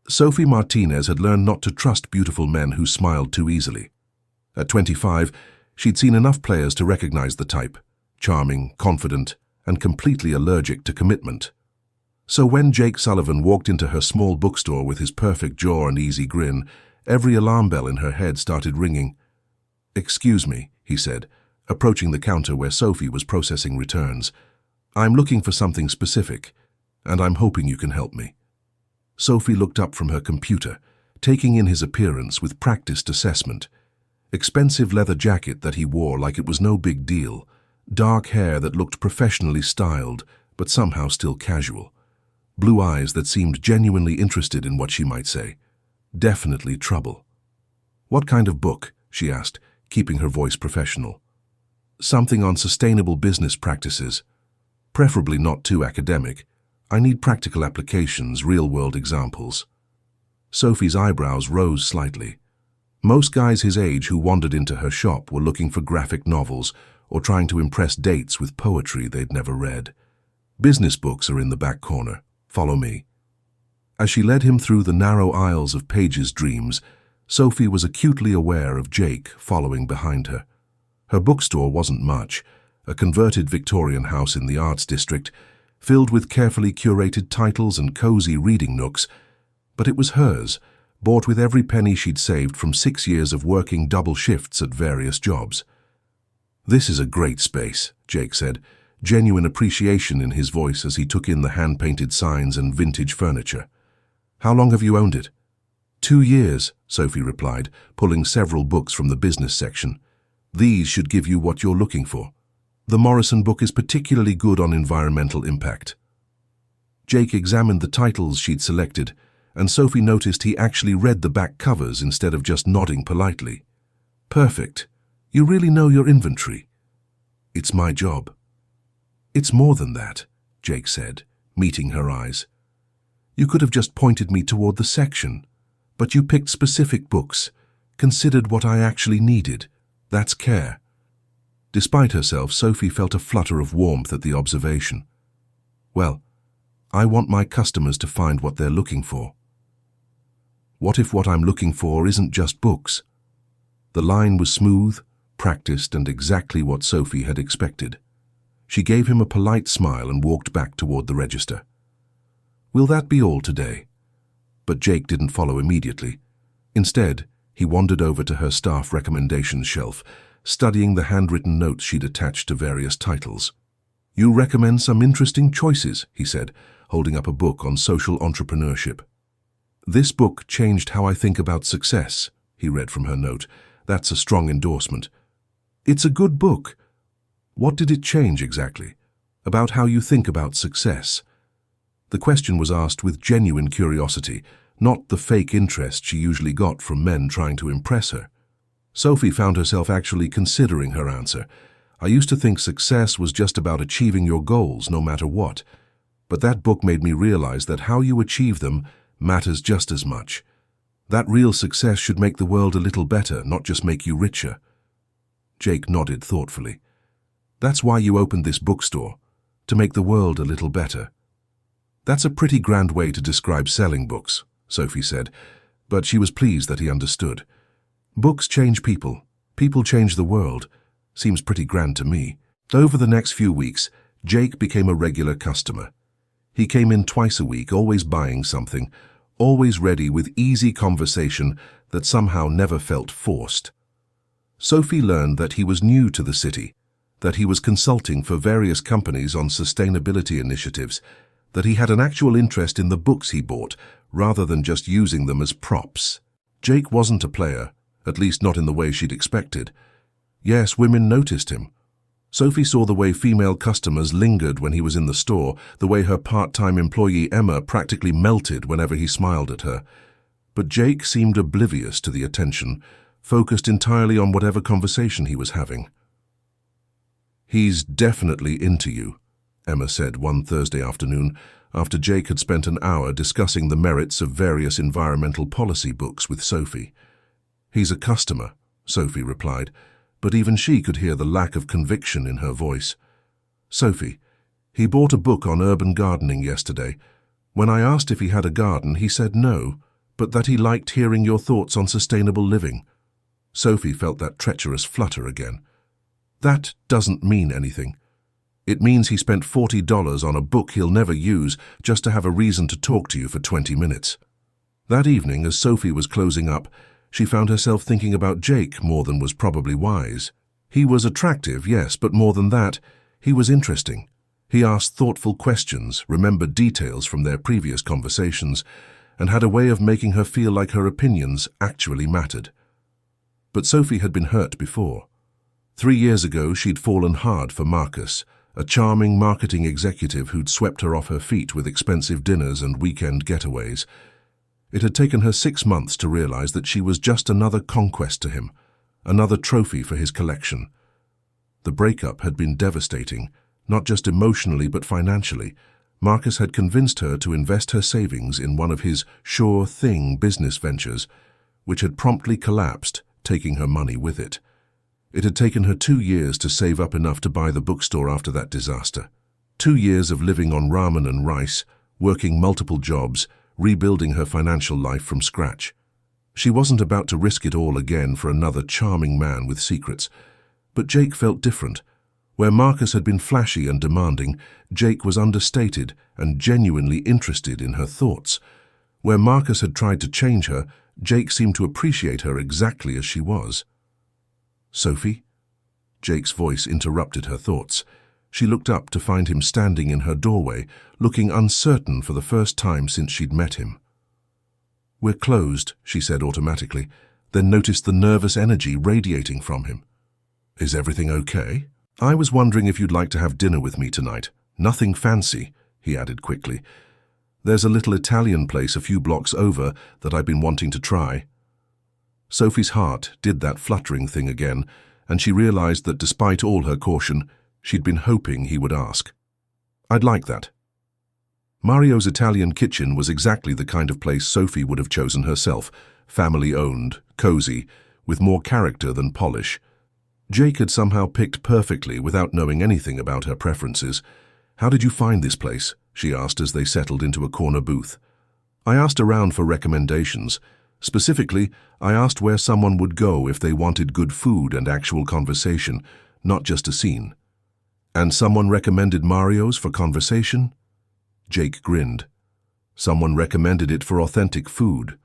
Sophie Martinez had learned not to trust beautiful men who smiled too easily. At 25, she'd seen enough players to recognize the type: charming, confident, and completely allergic to commitment. So when Jake Sullivan walked into her small bookstore with his perfect jaw and easy grin, every alarm bell in her head started ringing. "Excuse me," he said, approaching the counter where Sophie was processing returns. "I'm looking for something specific, and I'm hoping you can help me." Sophie looked up from her computer, taking in his appearance with practiced assessment. Expensive leather jacket that he wore like it was no big deal, dark hair that looked professionally styled but somehow still casual, blue eyes that seemed genuinely interested in what she might say. Definitely trouble. "What kind of book?" she asked, keeping her voice professional. "Something on sustainable business practices. Preferably not too academic. I need practical applications, real-world examples." Sophie's eyebrows rose slightly. Most guys his age who wandered into her shop were looking for graphic novels or trying to impress dates with poetry they'd never read. "Business books are in the back corner. Follow me." As she led him through the narrow aisles of Page's Dreams, Sophie was acutely aware of Jake following behind her. Her bookstore wasn't much, a converted Victorian house in the Arts District, filled with carefully curated titles and cozy reading nooks, but it was hers, bought with every penny she'd saved from 6 years of working double shifts at various jobs. "This is a great space," Jake said, genuine appreciation in his voice as he took in the hand-painted signs and vintage furniture. "How long have you owned it?" 2 years, Sophie replied, pulling several books from the business section. "These should give you what you're looking for. The Morrison book is particularly good on environmental impact." Jake examined the titles she'd selected, and Sophie noticed he actually read the back covers instead of just nodding politely. "Perfect. You really know your inventory." "It's my job." "It's more than that," Jake said, meeting her eyes. "You could have just pointed me toward the section, but you picked specific books, considered what I actually needed. That's care." Despite herself, Sophie felt a flutter of warmth at the observation. "Well, I want my customers to find what they're looking for." What if what I'm looking for isn't just books? The line was smooth, practiced, and exactly what Sophie had expected. She gave him a polite smile and walked back toward the register. "Will that be all today?" But Jake didn't follow immediately. Instead, he wandered over to her staff recommendations shelf, studying the handwritten notes she'd attached to various titles. "You recommend some interesting choices," he said, holding up a book on social entrepreneurship. "This book changed how I think about success," he read from her note. "That's a strong endorsement." "It's a good book. What did it change exactly? About how you think about success?" The question was asked with genuine curiosity, not the fake interest she usually got from men trying to impress her. Sophie found herself actually considering her answer. "I used to think success was just about achieving your goals no matter what, but that book made me realize that how you achieve them matters just as much. That real success should make the world a little better, not just make you richer." Jake nodded thoughtfully. "That's why you opened this bookstore, to make the world a little better." "That's a pretty grand way to describe selling books," Sophie said, but she was pleased that he understood. "Books change people. People change the world. Seems pretty grand to me." Over the next few weeks, Jake became a regular customer. He came in twice a week, always buying something, always ready with easy conversation that somehow never felt forced. Sophie learned that he was new to the city, that he was consulting for various companies on sustainability initiatives, that he had an actual interest in the books he bought, rather than just using them as props. Jake wasn't a player, at least not in the way she'd expected. Yes, women noticed him. Sophie saw the way female customers lingered when he was in the store, the way her part-time employee Emma practically melted whenever he smiled at her. But Jake seemed oblivious to the attention, focused entirely on whatever conversation he was having. "He's definitely into you," Emma said one Thursday afternoon, after Jake had spent an hour discussing the merits of various environmental policy books with Sophie. "He's a customer," Sophie replied, but even she could hear the lack of conviction in her voice. "Sophie, he bought a book on urban gardening yesterday. When I asked if he had a garden, he said no. but that he liked hearing your thoughts on sustainable living. Sophie felt that treacherous flutter again. That doesn't mean anything. It means he spent $40 on a book he'll never use just to have a reason to talk to you for 20 minutes. That evening, as Sophie was closing up, she found herself thinking about Jake more than was probably wise. He was attractive, yes, but more than that, he was interesting. He asked thoughtful questions, remembered details from their previous conversations, and had a way of making her feel like her opinions actually mattered. But Sophie had been hurt before. 3 years ago, she'd fallen hard for Marcus, a charming marketing executive who'd swept her off her feet with expensive dinners and weekend getaways. It had taken her 6 months to realize that she was just another conquest to him, another trophy for his collection. The breakup had been devastating, not just emotionally but financially. Marcus had convinced her to invest her savings in one of his sure thing business ventures, which had promptly collapsed, taking her money with it. It had taken her 2 years to save up enough to buy the bookstore after that disaster. 2 years of living on ramen and rice, working multiple jobs, rebuilding her financial life from scratch. She wasn't about to risk it all again for another charming man with secrets. But Jake felt different. Where Marcus had been flashy and demanding, Jake was understated and genuinely interested in her thoughts. Where Marcus had tried to change her, Jake seemed to appreciate her exactly as she was. "Sophie?" Jake's voice interrupted her thoughts. She looked up to find him standing in her doorway, looking uncertain for the first time since she'd met him. "We're closed," she said automatically, then noticed the nervous energy radiating from him. "Is everything okay? I was wondering if you'd like to have dinner with me tonight. Nothing fancy," he added quickly. "There's a little Italian place a few blocks over that I've been wanting to try." Sophie's heart did that fluttering thing again, and she realized that despite all her caution, she'd been hoping he would ask. "I'd like that." Mario's Italian kitchen was exactly the kind of place Sophie would have chosen herself, family-owned, cozy, with more character than polish. Jake had somehow picked perfectly without knowing anything about her preferences. "How did you find this place?" she asked as they settled into a corner booth. "I asked around for recommendations. Specifically, I asked where someone would go if they wanted good food and actual conversation, not just a scene." "And someone recommended Mario's for conversation?" Jake grinned. "Someone recommended it for authentic food.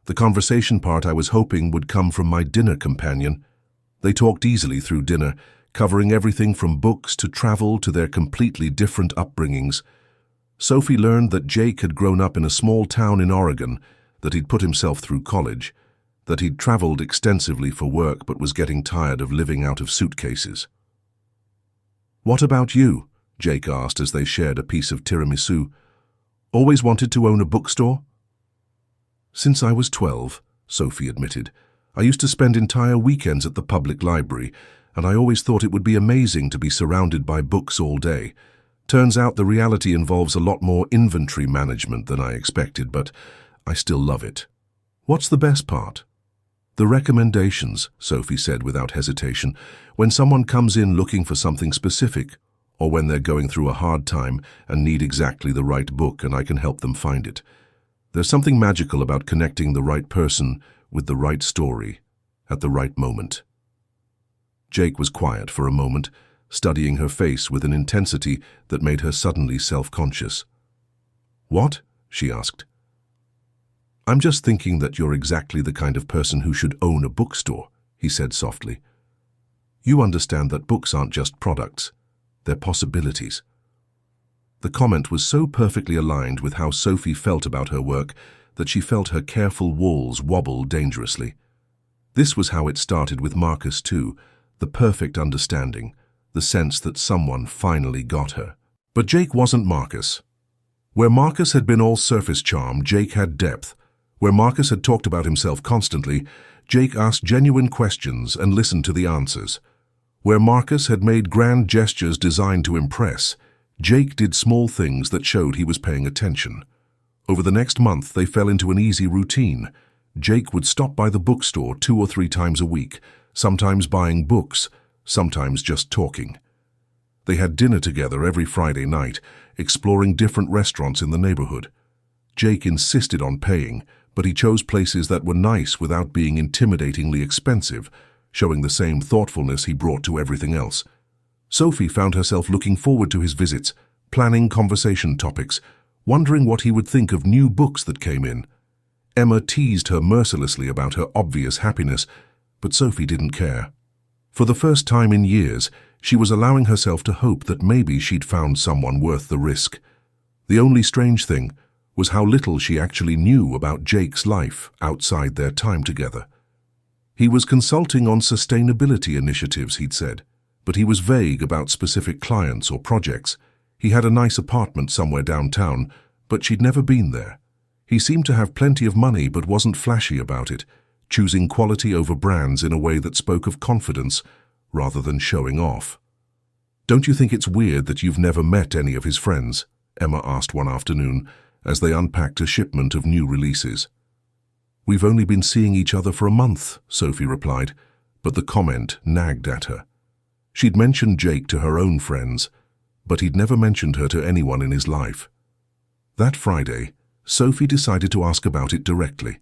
The conversation part I was hoping would come from my dinner companion." They talked easily through dinner, covering everything from books to travel to their completely different upbringings. Sophie learned that Jake had grown up in a small town in Oregon, that he'd put himself through college, that he'd traveled extensively for work but was getting tired of living out of suitcases. "What about you?" Jake asked as they shared a piece of tiramisu. "Always wanted to own a bookstore?" "Since I was 12, Sophie admitted. "I used to spend entire weekends at the public library, and I always thought it would be amazing to be surrounded by books all day. Turns out the reality involves a lot more inventory management than I expected, but I still love it." "What's the best part?" "The recommendations," Sophie said without hesitation. "When someone comes in looking for something specific, or when they're going through a hard time and need exactly the right book and I can help them find it. There's something magical about connecting the right person with the right story at the right moment." Jake was quiet for a moment, studying her face with an intensity that made her suddenly self-conscious. "What?" she asked. "I'm just thinking that you're exactly the kind of person who should own a bookstore," he said softly. "You understand that books aren't just products, they're possibilities." The comment was so perfectly aligned with how Sophie felt about her work that she felt her careful walls wobble dangerously. This was how it started with Marcus too, the perfect understanding, the sense that someone finally got her. But Jake wasn't Marcus. Where Marcus had been all surface charm, Jake had depth. Where Marcus had talked about himself constantly, Jake asked genuine questions and listened to the answers. Where Marcus had made grand gestures designed to impress, Jake did small things that showed he was paying attention. Over the next month, they fell into an easy routine. Jake would stop by the bookstore 2 or 3 times a week, sometimes buying books, sometimes just talking. They had dinner together every Friday night, exploring different restaurants in the neighborhood. Jake insisted on paying, but he chose places that were nice without being intimidatingly expensive, showing the same thoughtfulness he brought to everything else. Sophie found herself looking forward to his visits, planning conversation topics, wondering what he would think of new books that came in. Emma teased her mercilessly about her obvious happiness, but Sophie didn't care. For the first time in years, she was allowing herself to hope that maybe she'd found someone worth the risk. The only strange thing was how little she actually knew about Jake's life outside their time together. He was consulting on sustainability initiatives, he'd said, but he was vague about specific clients or projects. He had a nice apartment somewhere downtown, but she'd never been there. He seemed to have plenty of money but wasn't flashy about it, choosing quality over brands in a way that spoke of confidence rather than showing off. "Don't you think it's weird that you've never met any of his friends?" Emma asked one afternoon as they unpacked a shipment of new releases. "We've only been seeing each other for a month," Sophie replied, but the comment nagged at her. She'd mentioned Jake to her own friends, but he'd never mentioned her to anyone in his life. That Friday, Sophie decided to ask about it directly.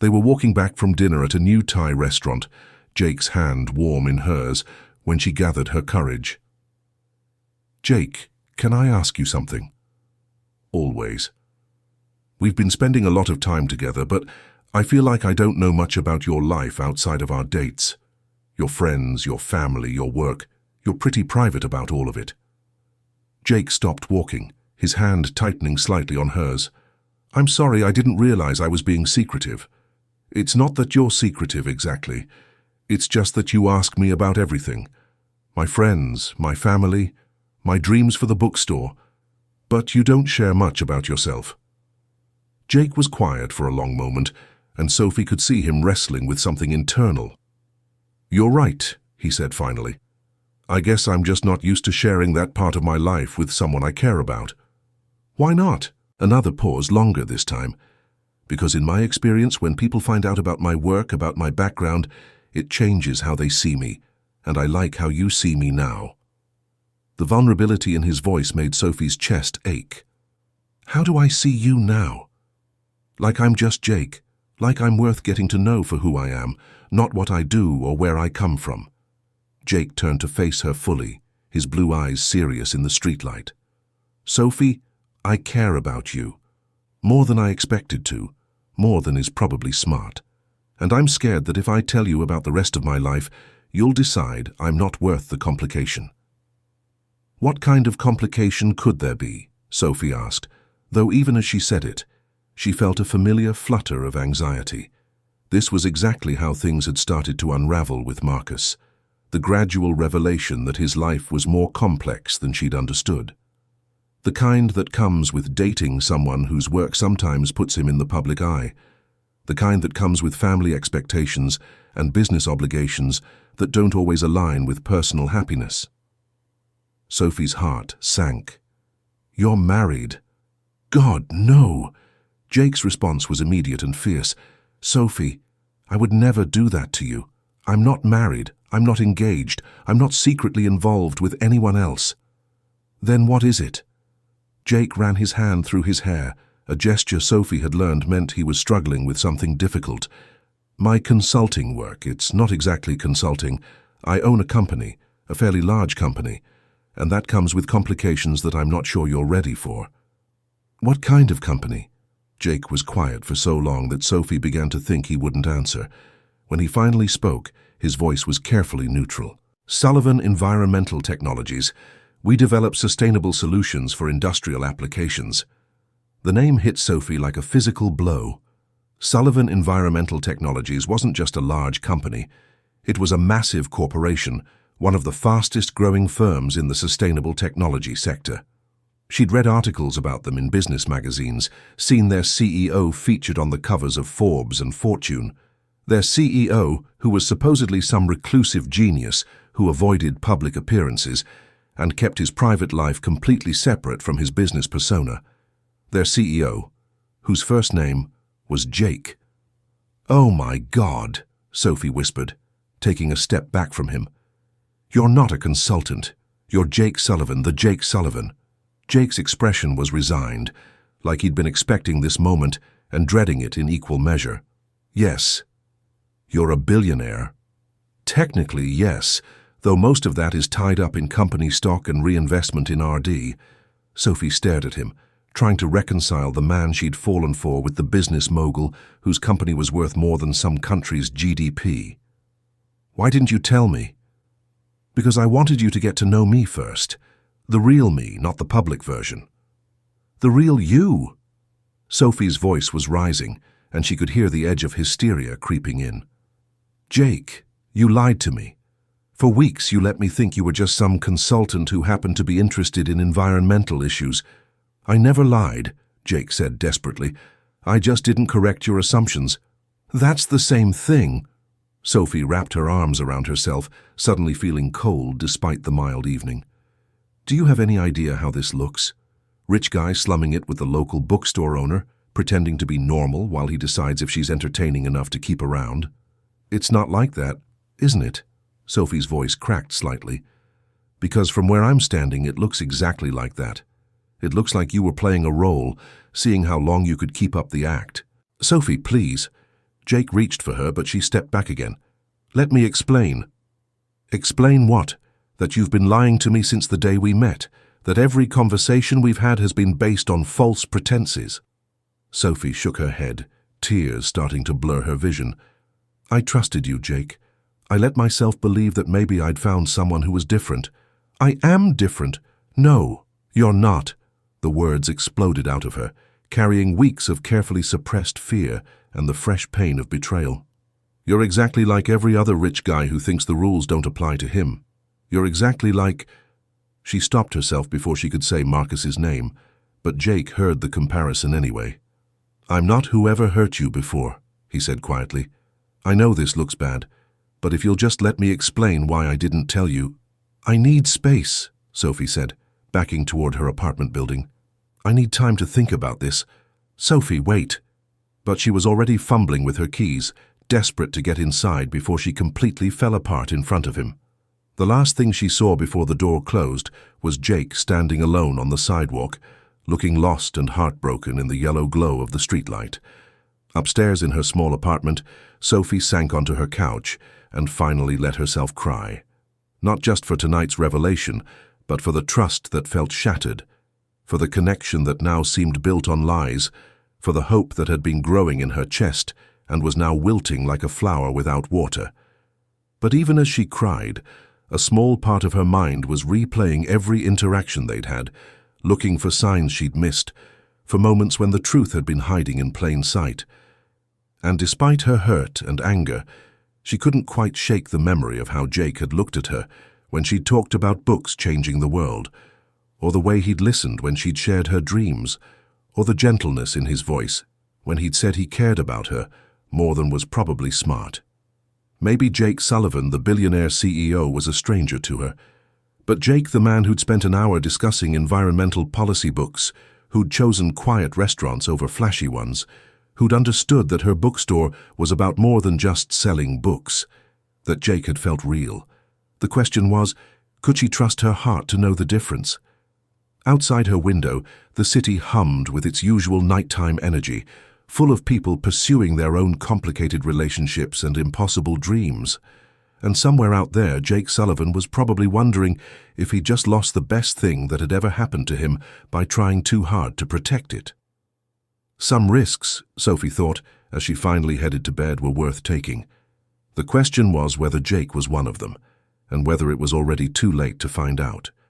They were walking back from dinner at a new Thai restaurant, Jake's hand warm in hers, when she gathered her courage. "Jake, can I ask you something?" "Always." "We've been spending a lot of time together, but I feel like I don't know much about your life outside of our dates. Your friends, your family, your work. You're pretty private about all of it." Jake stopped walking, his hand tightening slightly on hers. "I'm sorry, I didn't realize I was being secretive. It's not that you're secretive exactly. It's just that you ask me about everything. My friends, my family, my dreams for the bookstore. But you don't share much about yourself." Jake was quiet for a long moment, and Sophie could see him wrestling with something internal. "You're right," he said finally. "I guess I'm just not used to sharing that part of my life with someone I care about." "Why not?" Another pause, longer this time. "Because in my experience, when people find out about my work, about my background, it changes how they see me, and I like how you see me now." The vulnerability in his voice made Sophie's chest ache. "How do I see you now?" "Like I'm just Jake, like I'm worth getting to know for who I am, not what I do or where I come from." Jake turned to face her fully, his blue eyes serious in the streetlight. "Sophie, I care about you. More than I expected to, more than is probably smart. And I'm scared that if I tell you about the rest of my life, you'll decide I'm not worth the complication." "What kind of complication could there be?" Sophie asked, though even as she said it, she felt a familiar flutter of anxiety. This was exactly how things had started to unravel with Marcus, the gradual revelation that his life was more complex than she'd understood. The kind that comes with dating someone whose work sometimes puts him in the public eye. The kind that comes with family expectations and business obligations that don't always align with personal happiness. Sophie's heart sank. "You're married." "God, no!" Jake's response was immediate and fierce. "Sophie, I would never do that to you. I'm not married. I'm not engaged. I'm not secretly involved with anyone else." "Then what is it?" Jake ran his hand through his hair, a gesture Sophie had learned meant he was struggling with something difficult. "My consulting work. It's not exactly consulting. I own a company, a fairly large company, and that comes with complications that I'm not sure you're ready for." "What kind of company?" Jake was quiet for so long that Sophie began to think he wouldn't answer. When he finally spoke, his voice was carefully neutral. "Sullivan Environmental Technologies. We develop sustainable solutions for industrial applications." The name hit Sophie like a physical blow. Sullivan Environmental Technologies wasn't just a large company. It was a massive corporation, one of the fastest-growing firms in the sustainable technology sector. She'd read articles about them in business magazines, seen their CEO featured on the covers of Forbes and Fortune. Their CEO, who was supposedly some reclusive genius who avoided public appearances and kept his private life completely separate from his business persona. Their CEO, whose first name was Jake. "Oh my God," Sophie whispered, taking a step back from him. "You're not a consultant. You're Jake Sullivan, the Jake Sullivan." Jake's expression was resigned, like he'd been expecting this moment and dreading it in equal measure. Yes. You're a billionaire. Technically, yes, though most of that is tied up in company stock and reinvestment in RD. Sophie stared at him, trying to reconcile the man she'd fallen for with the business mogul whose company was worth more than some country's GDP. Why didn't you tell me? Because I wanted you to get to know me first. The real me, not the public version. The real you. Sophie's voice was rising, and she could hear the edge of hysteria creeping in. Jake, you lied to me. For weeks you let me think you were just some consultant who happened to be interested in environmental issues. I never lied, Jake said desperately. I just didn't correct your assumptions. That's the same thing. Sophie wrapped her arms around herself, suddenly feeling cold despite the mild evening. Do you have any idea how this looks? Rich guy slumming it with the local bookstore owner, pretending to be normal while he decides if she's entertaining enough to keep around. It's not like that, isn't it? Sophie's voice cracked slightly. Because from where I'm standing, it looks exactly like that. It looks like you were playing a role, seeing how long you could keep up the act. Sophie, please. Jake reached for her, but she stepped back again. Let me explain. Explain what? That you've been lying to me since the day we met, that every conversation we've had has been based on false pretenses. Sophie shook her head, tears starting to blur her vision. I trusted you, Jake. I let myself believe that maybe I'd found someone who was different. I am different. No, you're not. The words exploded out of her, carrying weeks of carefully suppressed fear and the fresh pain of betrayal. You're exactly like every other rich guy who thinks the rules don't apply to him. You're exactly like... She stopped herself before she could say Marcus's name, but Jake heard the comparison anyway. I'm not whoever hurt you before, he said quietly. I know this looks bad, but if you'll just let me explain why I didn't tell you... I need space, Sophie said, backing toward her apartment building. I need time to think about this. Sophie, wait. But she was already fumbling with her keys, desperate to get inside before she completely fell apart in front of him. The last thing she saw before the door closed was Jake standing alone on the sidewalk, looking lost and heartbroken in the yellow glow of the streetlight. Upstairs in her small apartment, Sophie sank onto her couch and finally let herself cry. Not just for tonight's revelation, but for the trust that felt shattered, for the connection that now seemed built on lies, for the hope that had been growing in her chest and was now wilting like a flower without water. But even as she cried, a small part of her mind was replaying every interaction they'd had, looking for signs she'd missed, for moments when the truth had been hiding in plain sight. And despite her hurt and anger, she couldn't quite shake the memory of how Jake had looked at her when she'd talked about books changing the world, or the way he'd listened when she'd shared her dreams, or the gentleness in his voice when he'd said he cared about her more than was probably smart. Maybe Jake Sullivan, the billionaire CEO, was a stranger to her, but Jake, the man who'd spent an hour discussing environmental policy books, who'd chosen quiet restaurants over flashy ones, who'd understood that her bookstore was about more than just selling books, that Jake had felt real. The question was, could she trust her heart to know the difference? Outside her window, the city hummed with its usual nighttime energy, full of people pursuing their own complicated relationships and impossible dreams. And somewhere out there, Jake Sullivan was probably wondering if he'd just lost the best thing that had ever happened to him by trying too hard to protect it. Some risks, Sophie thought, as she finally headed to bed, were worth taking. The question was whether Jake was one of them, and whether it was already too late to find out.